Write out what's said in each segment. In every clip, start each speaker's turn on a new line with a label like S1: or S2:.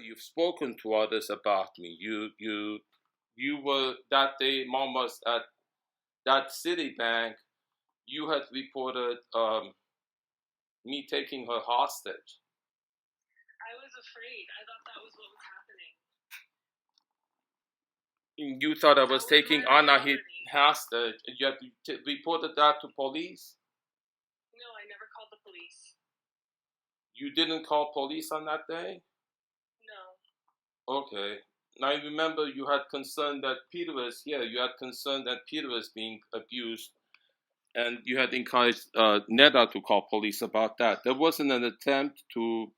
S1: you've spoken to others about me. You were that day, Mom was at that Citibank. You had reported me taking her hostage.
S2: I was afraid. I thought that was what was happening.
S1: You thought I was taking Anahit hostage. You had reported that to police?
S2: No, I never called the police.
S1: You didn't call police on that day?
S2: No.
S1: Okay. Now I remember you had concern that Peter was being abused, and you had encouraged Neda to call police about that. There wasn't an attempt to,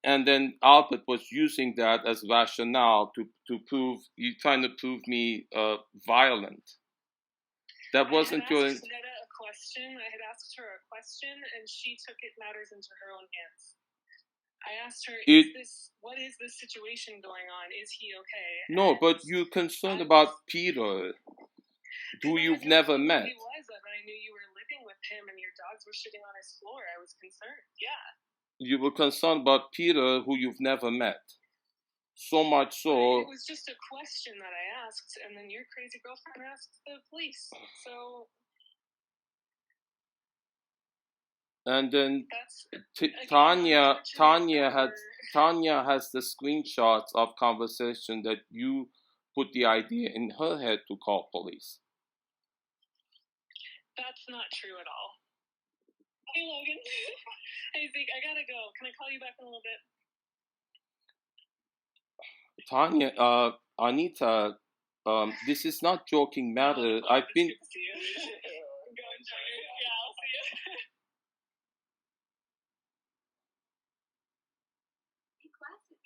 S1: and then Albert was using that as rationale to prove, you trying to prove me violent. That wasn't your.
S2: I had asked Neda a question. I had asked her a question, and she took matters into her own hands. I asked her, what is this situation going on? Is he okay?
S1: No, but you're concerned about Peter, who you've never met.
S2: He was, and I knew you were living with him, and your dogs were shitting on his floor. I was concerned, yeah.
S1: You were concerned about Peter, who you've never met. So much so.
S2: It was just a question that I asked, and then your crazy girlfriend asked the police. So.
S1: And then Tanya has the screenshots of conversation that you put the idea in her head to call police.
S2: That's not true at all. Hey, Logan. Hey, Zeke, I gotta go. Can I call you back in a little bit?
S1: Tanya, Anita, this is not joking matter. I've been.
S2: Go enjoy it. Yeah, I'll see you.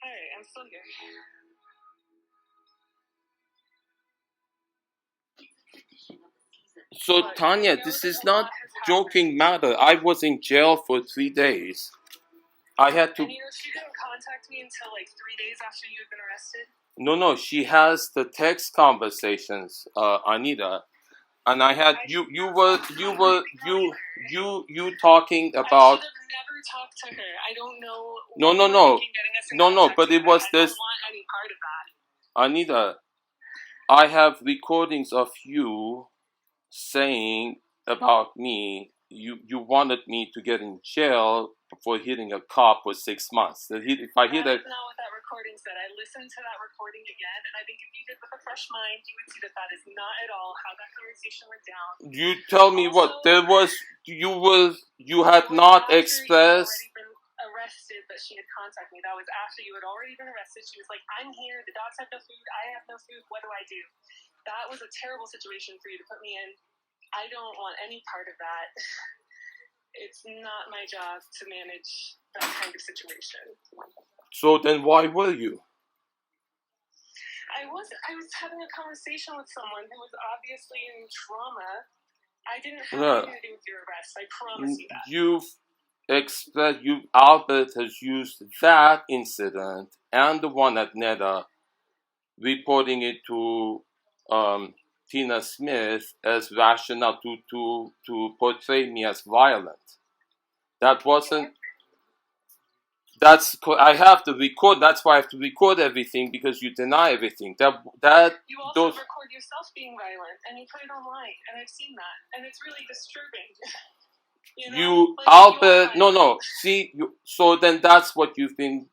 S2: Hi, I'm still here.
S1: So Tanya, this is not joking matter. I was in jail for 3 days. I had to.
S2: And she didn't contact me until like 3 days after you had been arrested?
S1: No, she has the text conversations, Anita. And I had you talking about.
S2: I should have never talked to her. I don't know.
S1: No. But it was this.
S2: I don't want any part of that.
S1: Anita, I have recordings of you saying about me. You wanted me to get in jail for hitting a cop for 6 months. If I hear that.
S2: That's not what that recording said. I listened to that recording again, and I think if you did with a fresh mind, you would see that is not at all how that conversation went down.
S1: You tell me also, what there was. You had not expressed.
S2: You had already been arrested, but she had contacted me. That was after you had already been arrested. She was like, "I'm here. The dogs have no food. I have no food. What do I do?" That was a terrible situation for you to put me in. I don't want any part of that. It's not my job to manage that kind of situation.
S1: So then why were you?
S2: I was having a conversation with someone who was obviously in trauma. I didn't have anything to do with your arrest. I promise you that.
S1: Albert has used that incident and the one at Neda, reporting it to Tina Smith as rationale to portray me as violent. That wasn't. I have to record. That's why I have to record everything, because you deny everything.
S2: You also record yourself being violent, and you put it online, and I've seen that, and it's really disturbing.
S1: Albert. No. See, so then that's what you've been.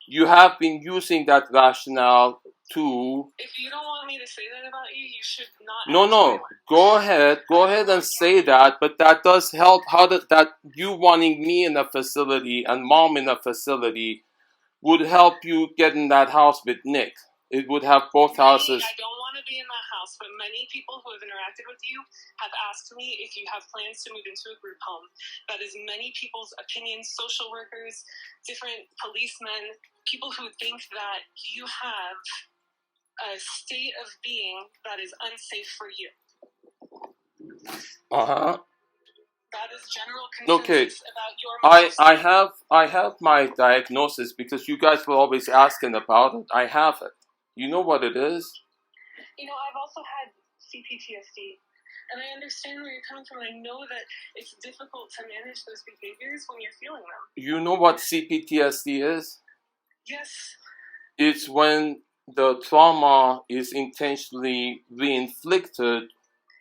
S1: You have been using that rationale to.
S2: If you don't want me to say that about you, you should not.
S1: No. Go ahead and say that. But that does help. That you wanting me in a facility and Mom in a facility would help you get in that house with Nick. It would have both houses.
S2: I don't want to be in that house, but many people who have interacted with you have asked me if you have plans to move into a group home. That is many people's opinions, social workers, different policemen, people who think that you have a state of being that is unsafe for you. That is general consensus about your
S1: I have my diagnosis, because you guys were always asking about it. I have it. You know what it is?
S2: I've also had CPTSD, and I understand where you're coming from, and I know that it's difficult to manage those behaviors when you're feeling them.
S1: You know what CPTSD is?
S2: Yes.
S1: It's when the trauma is intentionally re-inflicted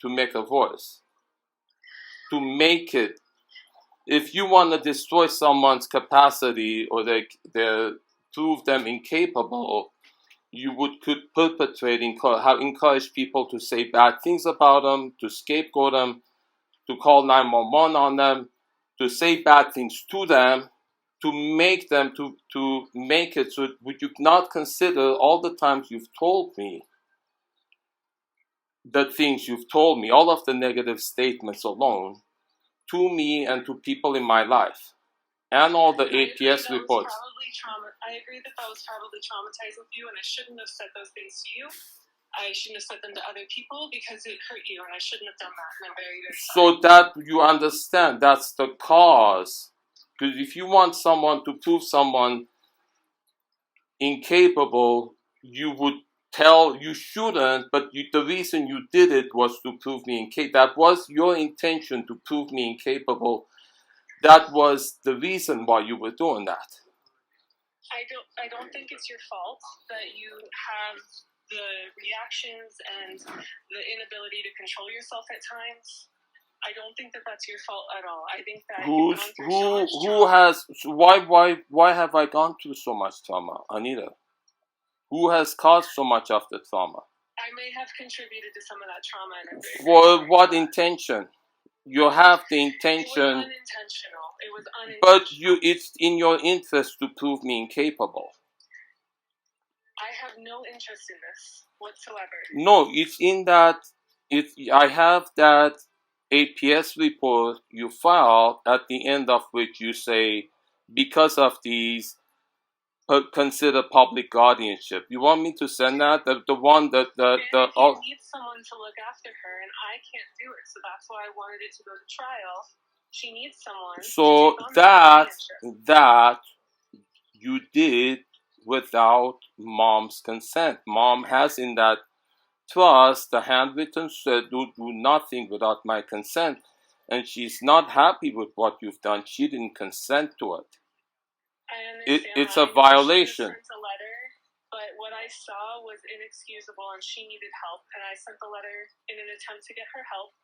S1: to make it worse. To make it, if you want to destroy someone's capacity or they prove them incapable, you could perpetrate, encourage people to say bad things about them, to scapegoat them, to call 911 on them, to say bad things to them, to make them, to make it so would you not consider all the times you've told me the things you've told me, all of the negative statements alone, to me and to people in my life, and all the APS reports.
S2: I agree that was probably traumatizing for you, and I shouldn't have said those things to you. I shouldn't have said them to other people because it hurt you, and I shouldn't have done that, and I'm very, very sorry.
S1: So that you understand, that's the cause. Because if you want someone to prove someone incapable, you would tell, you shouldn't, but the reason you did it was to prove me incapable. That was your intention, to prove me incapable. That was the reason why you were doing that.
S2: I don't think it's your fault that you have the reactions and the inability to control yourself at times. I don't think that that's your fault at all. I think that
S1: why have I gone through so much trauma, Anita? Who has caused so much of the trauma?
S2: I may have contributed to some of that trauma. And
S1: for what intention? You have the intention.
S2: It was unintentional. It was unintentional.
S1: But it's in your interest to prove me incapable.
S2: I have no interest in this whatsoever.
S1: No, it's in that. I have that APS report you filed, at the end of which you say, because of these, consider public guardianship. You want me to send that? The one that
S2: she needs someone to look after her, and I can't do it. So that's why I wanted it to go to trial. She needs someone.
S1: So that you did without mom's consent. Mom has in that trust the handwritten said, do nothing without my consent, and she's not happy with what you've done. She didn't consent to it. It's a violation.
S2: She sent a letter, but what I saw was inexcusable, and she needed help, and I sent the letter in an attempt to get her help.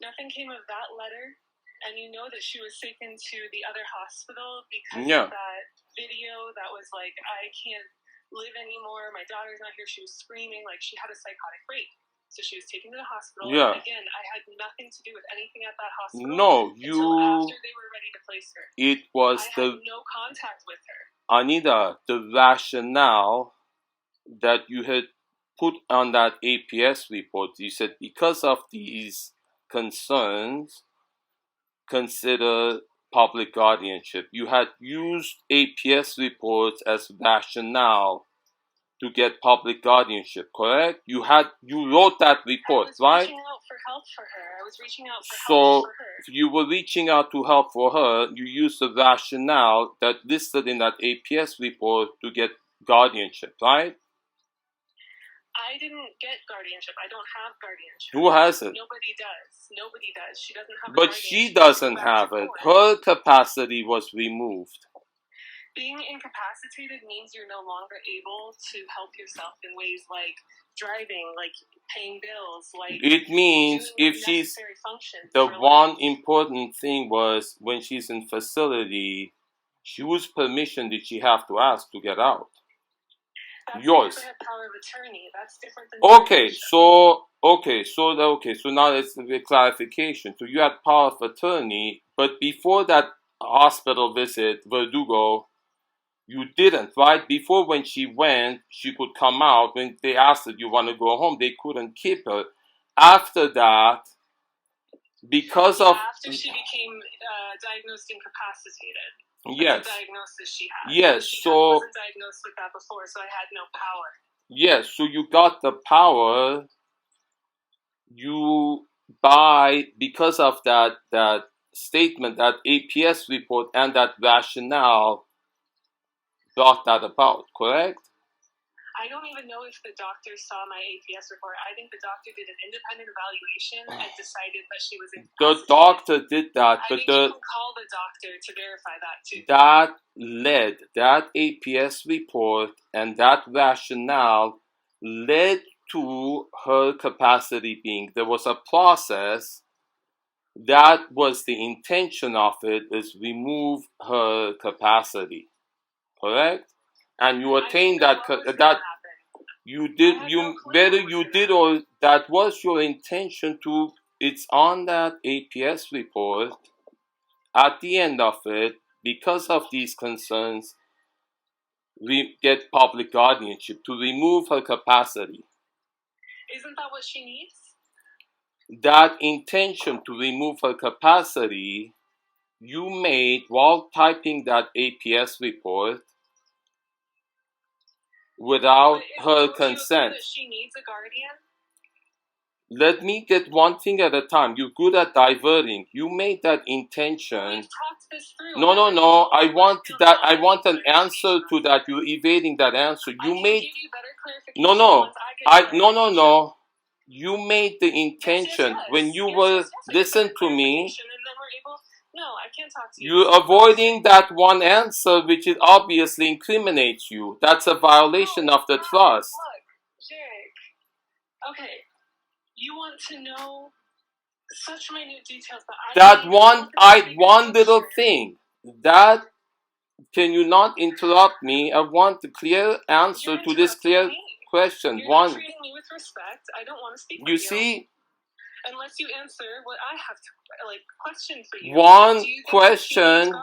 S2: Nothing came of that letter, and you know that she was taken to the other hospital because of that video that was like, I can't live anymore, my daughter's not here. She was screaming like she had a psychotic break. So she was taken to the hospital.
S1: Yeah.
S2: And again, I had nothing to do with anything at that hospital.
S1: No,
S2: until after they were ready to place her.
S1: It was
S2: I had no contact with her.
S1: Anita, the rationale that you had put on that APS report, you said because of these concerns, consider public guardianship. You had used APS reports as rationale to get public guardianship, correct? You wrote that report, right?
S2: I was reaching out for help for her. I was reaching out for help for her.
S1: So you were reaching out to help for her. You used the rationale that listed in that APS report to get guardianship, right?
S2: I didn't get guardianship. I don't have guardianship.
S1: Who has it?
S2: Nobody does. Nobody does. She doesn't have.
S1: But she doesn't have it. Her capacity was removed.
S2: Being incapacitated means you're no longer able to help yourself in ways like driving, like paying bills, like.
S1: It means if she's the one important thing was when she's in facility, whose permission did she have to ask to get out?
S2: That's
S1: yours.
S2: Power of attorney. That's different than.
S1: So now it's the clarification. So you had power of attorney, but before that hospital visit, Verdugo, you didn't, right? Before, when she went, she could come out. When they asked her, "Do you want to go home?" they couldn't keep her. After that, because of
S2: after she became diagnosed incapacitated.
S1: Yes.
S2: The diagnosis she had.
S1: Yes.
S2: She wasn't diagnosed with that before, so I had no power.
S1: Yes. So you got the power. Because of that statement, that APS report, and that rationale brought that about. Correct?
S2: I don't even know if the doctor saw my APS report. I think the doctor did an independent evaluation and decided that she was incapacitated.
S1: The doctor did that,
S2: I
S1: but
S2: think you can call the doctor to verify that too.
S1: That APS report and that rationale led to her capacity being. There was a process. That was the intention of it, is remove her capacity. Correct? And you attain that you did, whether you did or that was your intention to, it's on that APS report. At the end of it, because of these concerns, we get public guardianship to remove her capacity.
S2: Isn't that what she needs?
S1: That intention to remove her capacity you made while typing that APS report without her consent.
S2: She needs a guardian?
S1: Let me get one thing at a time. You're good at diverting. You made that intention.
S2: We've talked this through.
S1: No. I want an answer to that. You're evading that answer. You made.
S2: Give you better clarification.
S1: No. You made the intention when you were. Listen to me.
S2: No, I can't talk to you.
S1: You're avoiding that one answer, which it obviously incriminates you. That's a violation of the trust.
S2: Look, Jake. Okay, you want to know such minute details, but
S1: one little thing. That can you not interrupt me? I want the clear answer to this clear question.
S2: You're not treating me with respect. I don't want to speak with you.
S1: You see.
S2: Unless you answer what I have to question for you.
S1: One question.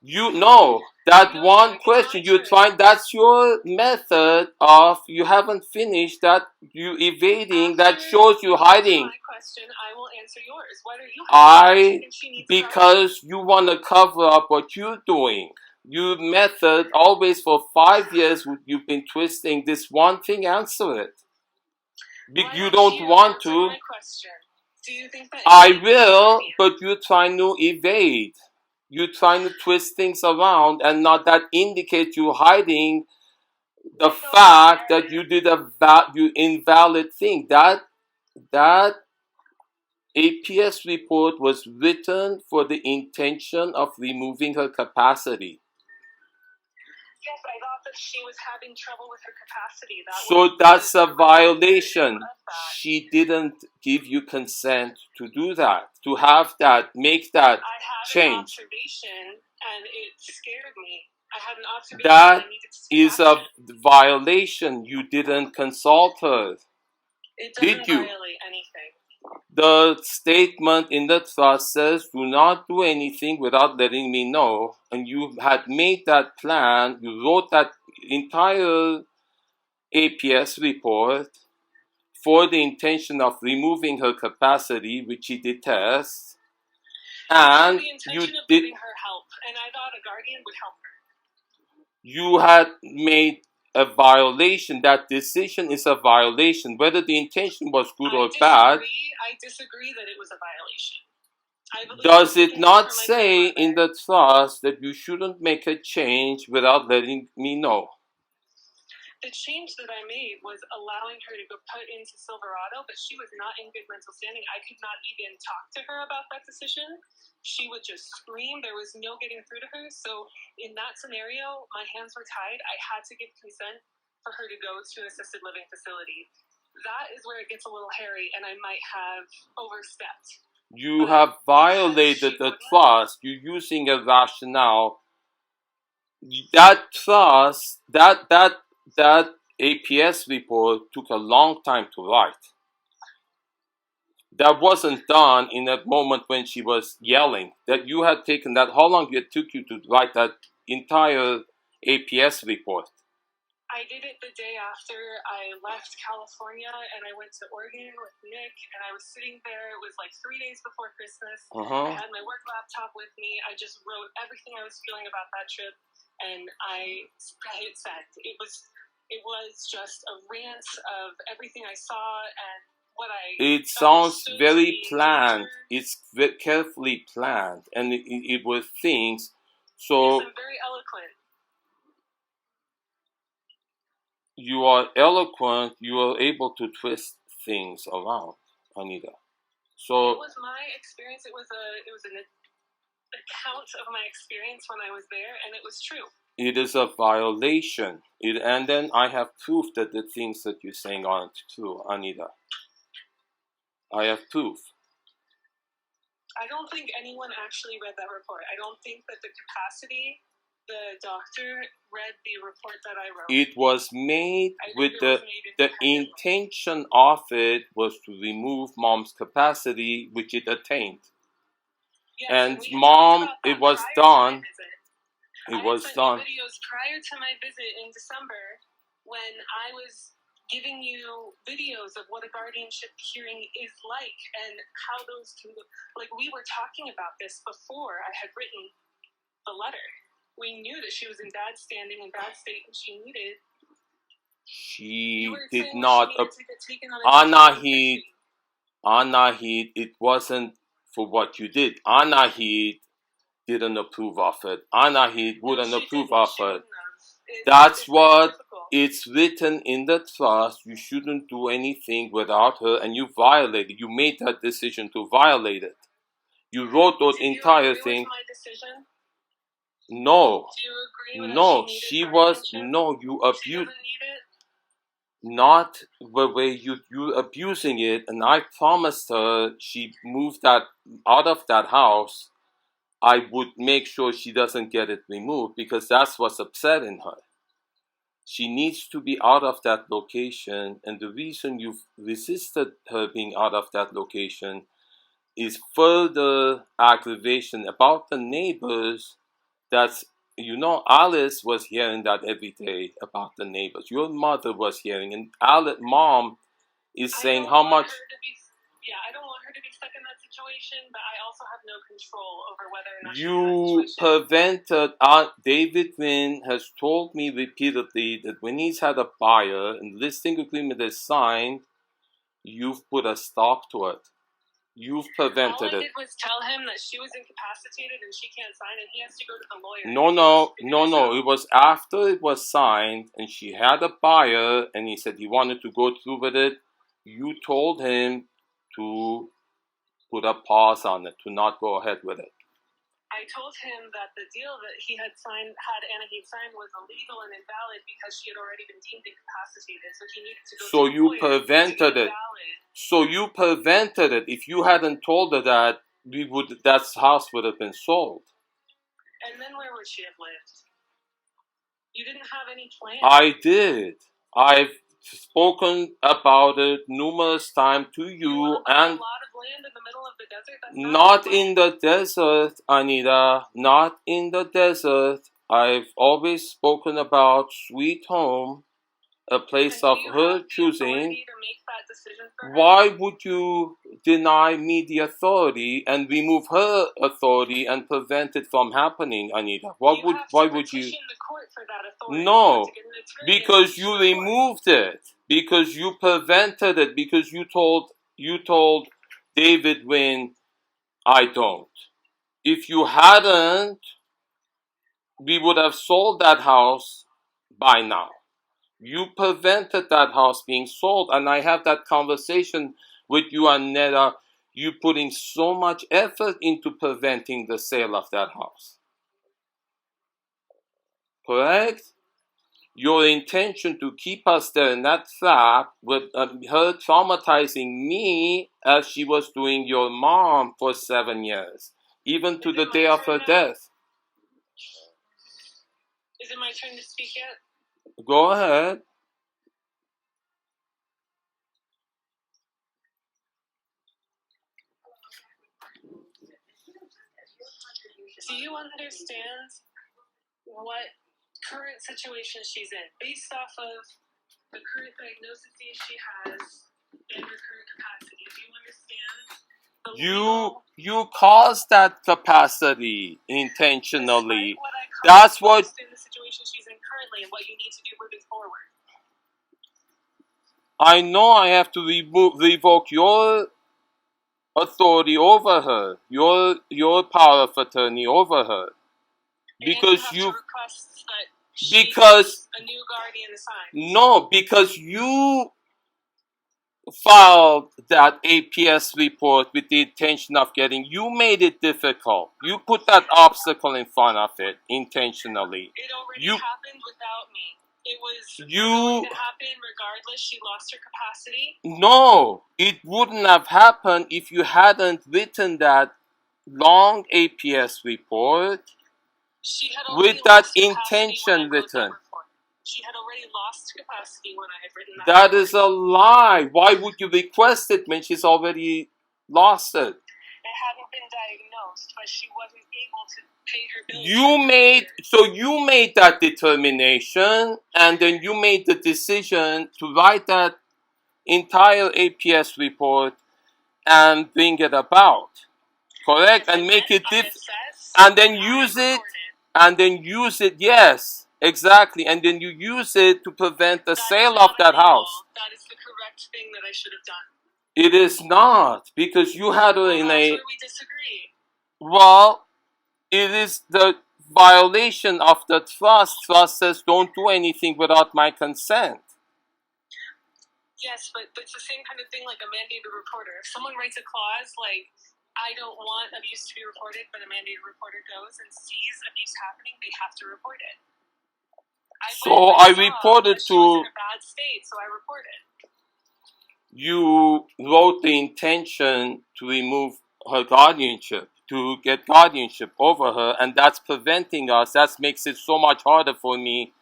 S1: You know that one question you're trying. That's your method of. You haven't finished that. You evading. That shows you hiding.
S2: My question, I will answer yours. Why are you hiding?
S1: Because you want to cover up what you're doing. Your method always for 5 years. You've been twisting this one thing. Answer it. You don't want to.
S2: Do you think that
S1: I will, but you're trying to evade. You're trying to twist things around, and not that indicates you hiding the fact that you did you invalid thing. That APS report was written for the intention of removing her capacity.
S2: Yes, I thought that she was having trouble with her capacity.
S1: So that's a violation. She didn't give you consent to do that, to have that, make that change.
S2: I had an observation, and it scared me. I had an observation.
S1: That is a violation. You didn't consult her.
S2: It doesn't violate anything.
S1: The statement in the trust says, do not do anything without letting me know. And you had made that plan. You wrote that entire APS report for the intention of removing her capacity, which she detests. And
S2: the intention of giving her help. And I thought a guardian would help her.
S1: You had made a violation. That decision is a violation, whether the intention was good or bad.
S2: I disagree that it was a violation.
S1: Does it not say in the trust that you shouldn't make a change without letting me know?
S2: The change that I made was allowing her to go put into Silverado, but she was not in good mental standing. I could not even talk to her about that decision. She would just scream. There was no getting through to her. So in that scenario, my hands were tied. I had to give consent for her to go to an assisted living facility. That is where it gets a little hairy, and I might have overstepped.
S1: You have violated the trust. You're using a rationale. That trust, that APS report took a long time to write. That wasn't done in that moment when she was yelling. That you had taken that. How long it took you to write that entire APS report?
S2: I did it the day after I left California, and I went to Oregon with Nick, and I was sitting there. It was like 3 days before Christmas. I had my work laptop with me. I just wrote everything I was feeling about that trip, and I hit send. It was just a rant of everything I saw and what I.
S1: It sounds very planned. It's carefully planned, and it was things. So
S2: yes, I'm very eloquent.
S1: you are eloquent, you are able to twist things around, Anita. So
S2: it was my experience. It was an account of my experience when I was there, and it was true.
S1: it is a violation. And then I have proof that the things that you're saying aren't true, Anita. I have proof.
S2: I don't think anyone actually read that report. I don't think that the doctor read the report that I wrote.
S1: It was made with the intention of it was to remove mom's capacity, which it attained.
S2: Yes,
S1: and mom, it was done.
S2: It was done. Videos prior to my visit in December, when I was giving you videos of what a guardianship hearing is like and how those can look. Like, we were talking about this before I had written the letter. We knew that she was in bad standing and bad state, and she needed.
S1: She did not. Anahid, it wasn't for what you did. Anahid didn't approve of it. Anahid wouldn't approve of it. That's what it's written in the trust. You shouldn't do anything without her, and you violated. You made that decision to violate it. You wrote that entire thing.
S2: With my decision?
S1: No.
S2: Do you agree
S1: no, she was no. You abused. Not the way you abusing it, and I promised her she moved that out of that house. I would make sure she doesn't get it removed because that's what's upsetting her. She needs to be out of that location, and the reason you've resisted her being out of that location is further aggravation about the neighbors. That's, Alice was hearing that every day about the neighbors. Your mother was hearing, and Alice, mom is saying how much.
S2: I don't want her to be stuck in that situation, but I also have no control over whether or not
S1: you prevented. David Wynn has told me repeatedly that when he's had a buyer and listing agreement is signed, you've put a stop to it. You've prevented it.
S2: All I did was tell him that she was incapacitated and she can't sign, and he has to go to the lawyer.
S1: No. It was after it was signed and she had a buyer and he said he wanted to go through with it. You told him to put a pause on it, to not go ahead with it.
S2: I told him that the deal that he had signed, Anita signed, was illegal and invalid because she had already been deemed incapacitated. So he needed to go.
S1: So you prevented it. So you prevented it. If you hadn't told her that, that house would have been sold.
S2: And then where would she have lived? You didn't have any plan.
S1: I did. I've spoken about it numerous times to you, and
S2: a lot of land in the middle of the desert.
S1: Not in the desert, Anita. Not in the desert. I've always spoken about Sweet Home, a place of her choosing. Why would you deny me the authority and remove her authority and prevent it from happening, Anita? Why would you? No, because you removed it. Because you prevented it. Because you told David Wynn, I don't. If you hadn't, we would have sold that house by now. You prevented that house being sold, and I have that conversation with you, Anita. You putting so much effort into preventing the sale of that house. Correct? Your intention to keep us there in that trap with her traumatizing me as she was doing your mom for 7 years, even to the day of her death.
S2: Is it my turn to speak yet?
S1: Go ahead.
S2: Do you understand what current situation she's in, based off of the current diagnosis she has and her current capacity? Do you understand?
S1: You caused that capacity intentionally. That's what.
S2: In the situation she's in currently, and what you need to do moving forward.
S1: I know I have to revoke your authority over her, your power of attorney over her, because
S2: A new guardian assigned.
S1: No, because you filed that APS report with the intention of you made it difficult. You put that obstacle in front of it intentionally.
S2: It already happened without me. It was going to happen regardless. She lost her capacity.
S1: No, it wouldn't have happened if you hadn't written that long APS report with that intention written.
S2: She had already lost capacity when I had written that.
S1: That is a lie. Why would you request it when she's already lost it?
S2: It hadn't been diagnosed, but she wasn't able to pay her bills.
S1: You made that determination, and then you made the decision to write that entire APS report and bring it about. Correct? And make it different. And then use it. And then use it, yes. Exactly. And then you use it to prevent the sale of that house.
S2: That is the correct thing that I should have done.
S1: It is not, because you had her in
S2: That's where we disagree.
S1: Well, it is the violation of the trust. Trust says don't do anything without my consent.
S2: Yes, but it's the same kind of thing like a mandated reporter. If someone writes a clause like, I don't want abuse to be reported, but a mandated reporter goes and sees abuse happening, they have to report it.
S1: I reported
S2: she was in a bad state, so I reported.
S1: You wrote the intention to remove her guardianship, to get guardianship over her, and that's preventing us. That makes it so much harder for me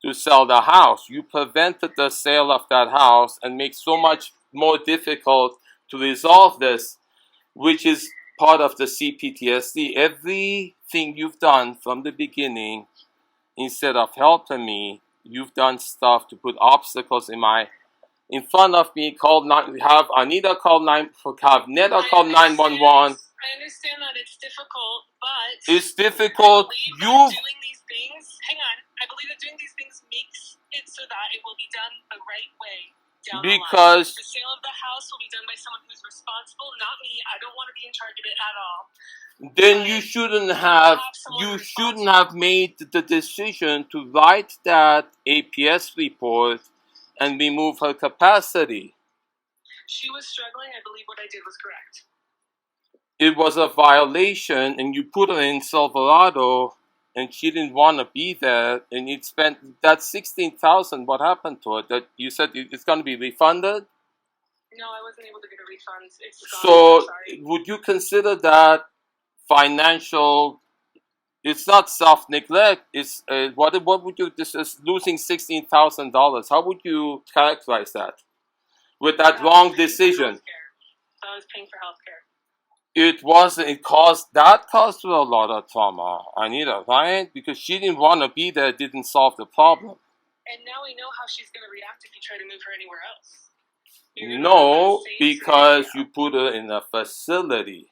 S1: to sell the house. You prevented the sale of that house and makes so much more difficult to resolve this, which is part of the CPTSD. Everything you've done from the beginning, instead of helping me, you've done stuff to put obstacles in front of me. Have Anita call have Neda call 911.
S2: I understand that it's difficult, but
S1: it's difficult.
S2: Doing these things. Hang on. I believe that doing these things makes it so that it will be done the right way. Because the sale of the house will be done by someone who's responsible, not me. I don't want to be in charge of it at all.
S1: Then you shouldn't have made the decision to write that APS report and remove her capacity.
S2: She was struggling. I believe what I did was correct.
S1: It was a violation, and you put her in Silverado, and she didn't want to be there, and it spent that $16,000. What happened to it? That you said it's going to be refunded?
S2: No, I wasn't able to get a refund. It's gone.
S1: So, would you consider that financial? It's not self-neglect. It's what would you? This is losing $16,000. How would you characterize that? With that wrong decision.
S2: I was paying for healthcare.
S1: It wasn't. It caused her a lot of trauma, Anita, right? Because she didn't want to be there. It didn't solve the problem.
S2: And now we know how she's going to react if you try to move her anywhere else.
S1: No, because you put her in a facility.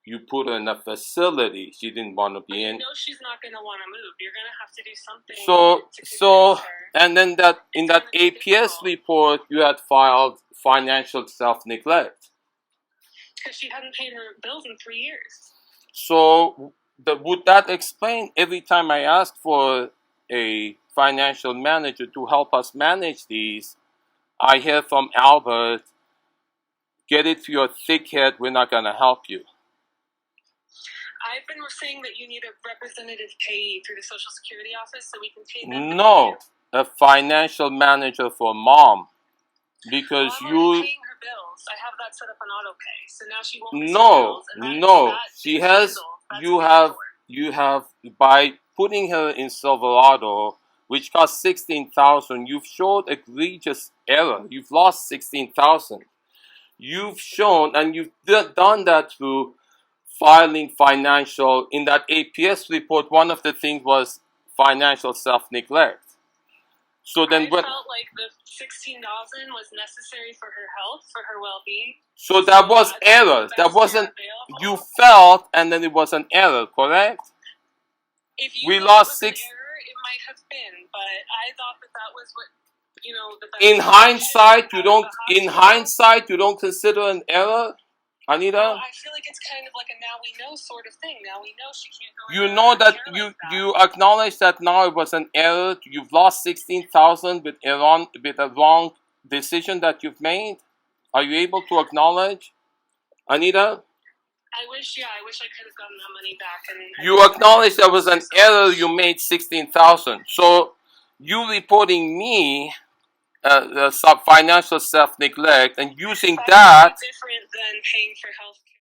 S1: You put her in a facility she didn't want to be in.
S2: You know she's not going to want to move. You're going to have to do something.
S1: And then in that APS report, you had filed financial self-neglect.
S2: Because she hadn't paid her bills in 3 years.
S1: So would that explain every time I asked for a financial manager to help us manage these, I hear from Albert, get it to your thick head, we're not going to help you.
S2: I've been saying that you need a representative payee through the Social Security office so we can pay them.
S1: No, a financial manager for mom. Because
S2: I'm already paying her bills. I have that set up on auto pay. So now she won't miss her bills.
S1: She has, you have, by putting her in Silverado, which cost $16,000, you've showed egregious error. You've lost $16,000. You've shown, and you've done that through filing financial. In that APS report, one of the things was financial self-neglect. So then,
S2: I felt like the $16,000 was necessary for her health, for her well-being.
S1: So that was error. That wasn't. You felt, and then it was an error, correct?
S2: If you
S1: we lost
S2: $6. Error, it might have been, but I thought that was what the best.
S1: In hindsight, you don't consider an error. Anita?
S2: Well, I feel like it's kind of like a now we know sort of thing. Now we know she can't go.
S1: You know that you acknowledge that now it was an error. You've lost 16,000 with a wrong decision that you've made. Are you able to acknowledge, Anita?
S2: I wish I could have gotten that money back. And
S1: you acknowledge there was an error. You made 16,000. So you reporting me financial self-neglect and using that.
S2: Different than paying for health care.